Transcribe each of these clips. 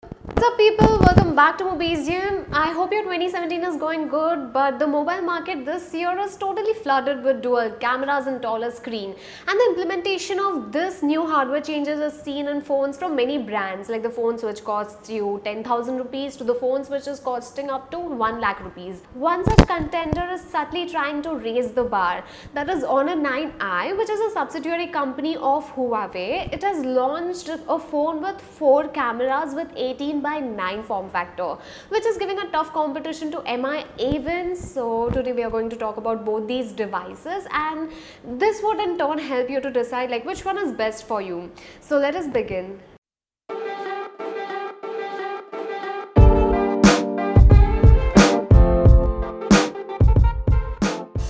What's up people, welcome back to Mobizium. I hope your 2017 is going good, but the mobile market this year is totally flooded with dual cameras and taller screen, and the implementation of this new hardware changes is seen in phones from many brands, like the phones which costs you 10,000 rupees to the phones which is costing up to 1 lakh rupees. One such contender is subtly trying to raise the bar, that is Honor 9i, which is a subsidiary company of Huawei. It has launched a phone with 4 cameras with 18 by 9 form factor, which is giving a tough competition to MI A-Win. So today we are going to talk about both these devices, and this would in turn help you to decide like which one is best for you. So let us begin.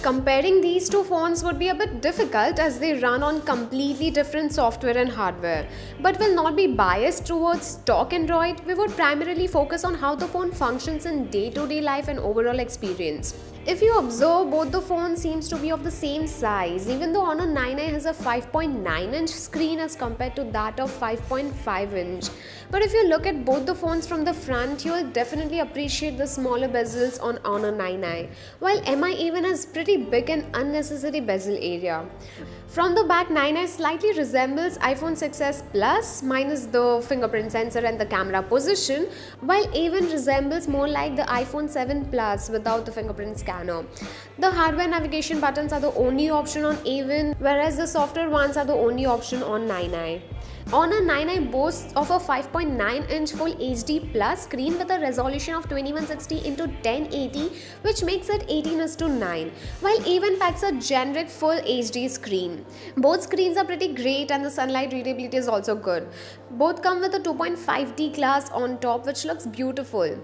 Comparing these two phones would be a bit difficult as they run on completely different software and hardware, but will not be biased towards stock Android. We would primarily focus on how the phone functions in day-to-day life and overall experience. If you observe, both the phones seems to be of the same size, even though Honor 9i has a 5.9-inch screen as compared to that of 5.5-inch. But if you look at both the phones from the front, you will definitely appreciate the smaller bezels on Honor 9i, while MI even has pretty big and unnecessary bezel area. From the back, 9i slightly resembles iPhone 6s Plus minus the fingerprint sensor and the camera position, while A-Win resembles more like the iPhone 7 Plus without the fingerprint scanner. The hardware navigation buttons are the only option on A-Win, whereas the software ones are the only option on 9i. Honor 9i boasts of a 5.9-inch Full HD Plus screen with a resolution of 2160 x 1080, which makes it 18:9, while A-Win packs a generic Full HD screen. Both screens are pretty great and the sunlight readability is also good. Both come with a 2.5D glass on top, which looks beautiful.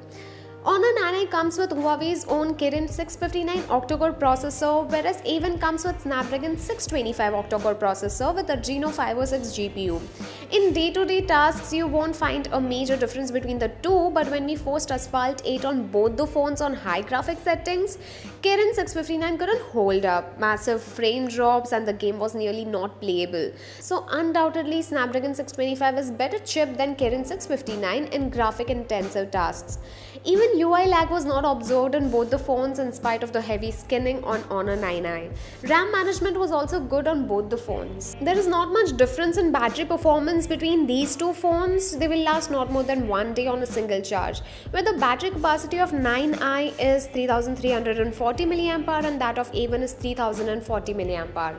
Honor 9i comes with Huawei's own Kirin 659 octa-core processor, whereas A-Win comes with Snapdragon 625 octa-core processor with Adreno 506 GPU. In day-to-day tasks, you won't find a major difference between the two, but when we forced Asphalt 8 on both the phones on high graphic settings, Kirin 659 couldn't hold up, massive frame drops, and the game was nearly not playable. So undoubtedly, Snapdragon 625 is better chip than Kirin 659 in graphic intensive tasks. Even UI lag was not observed in both the phones in spite of the heavy skinning on Honor 9i. RAM management was also good on both the phones. There is not much difference in battery performance between these two phones. They will last not more than 1 day on a single charge, where the battery capacity of 9i is 3340 mAh and that of A-Win is 3040 mAh.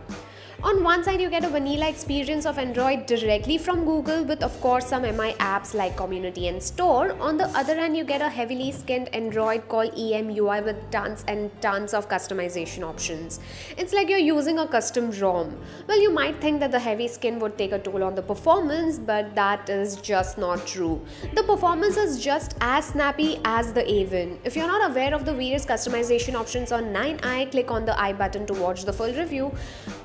On one side, you get a vanilla experience of Android directly from Google with of course some MI apps like Community and Store. On the other hand, you get a heavily skinned Android called EMUI with tons and tons of customization options. It's like you're using a custom ROM. Well, you might think that the heavy skin would take a toll on the performance, but that is just not true. The performance is just as snappy as the A-Win. If you're not aware of the various customization options on 9i, click on the I button to watch the full review.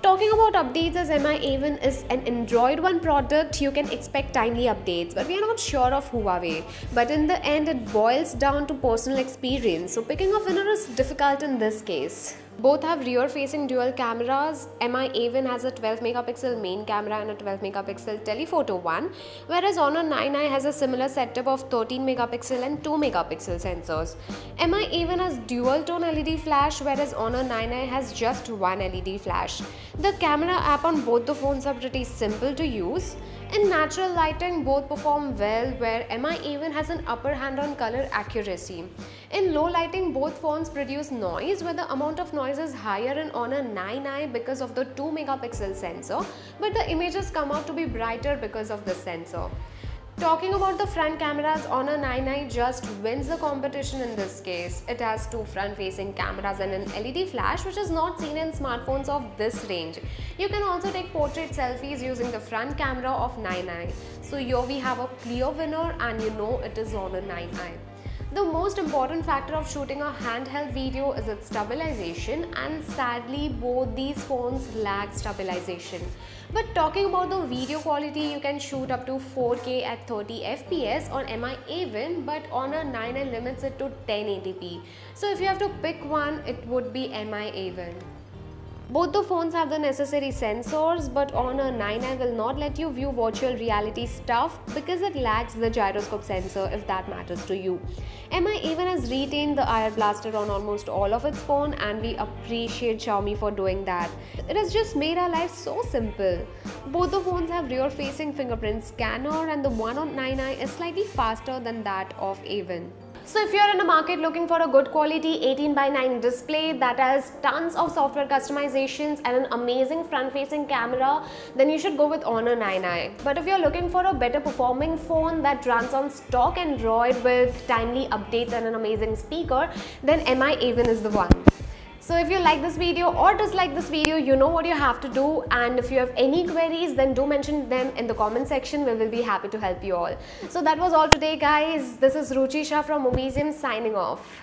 Talking about updates, as MI A-Win is an Android One product, you can expect timely updates, but we are not sure of Huawei. But in the end, it boils down to personal experience, so picking a winner is difficult in this case. Both have rear-facing dual cameras. MI A-Win has a 12 megapixel main camera and a 12 megapixel telephoto one, whereas Honor 9i has a similar setup of 13 megapixel and 2 megapixel sensors. MI A-Win has dual-tone LED flash, whereas Honor 9i has just one LED flash. The camera app on both the phones are pretty simple to use. In natural lighting, both perform well, where MI A-Win has an upper hand on color accuracy. In low lighting, both phones produce noise, where the amount of noise is higher in Honor 9i because of the 2 megapixel sensor, but the images come out to be brighter because of the sensor. Talking about the front cameras, Honor 9i just wins the competition in this case. It has two front-facing cameras and an LED flash, which is not seen in smartphones of this range. You can also take portrait selfies using the front camera of 9i. So here we have a clear winner, and you know it is Honor 9i. The most important factor of shooting a handheld video is its stabilization, and sadly both these phones lack stabilization. But talking about the video quality, you can shoot up to 4K at 30 FPS on MI A-Win, but Honor 9i limits it to 1080p. So if you have to pick one, it would be MI A-Win. Both the phones have the necessary sensors, but Honor 9i will not let you view virtual reality stuff because it lacks the gyroscope sensor if that matters to you. MI even has retained the IR blaster on almost all of its phone, and we appreciate Xiaomi for doing that. It has just made our life so simple. Both the phones have rear-facing fingerprint scanner, and the one on 9i is slightly faster than that of A1. So if you're in the market looking for a good quality 18:9 display that has tons of software customizations and an amazing front-facing camera, then you should go with Honor 9i. But if you're looking for a better performing phone that runs on stock Android with timely updates and an amazing speaker, then MI A1 is the one. So if you like this video or dislike this video, you know what you have to do, and if you have any queries, then do mention them in the comment section. We will be happy to help you all. So that was all today, guys. This is Ruchi Shah from Mobizium signing off.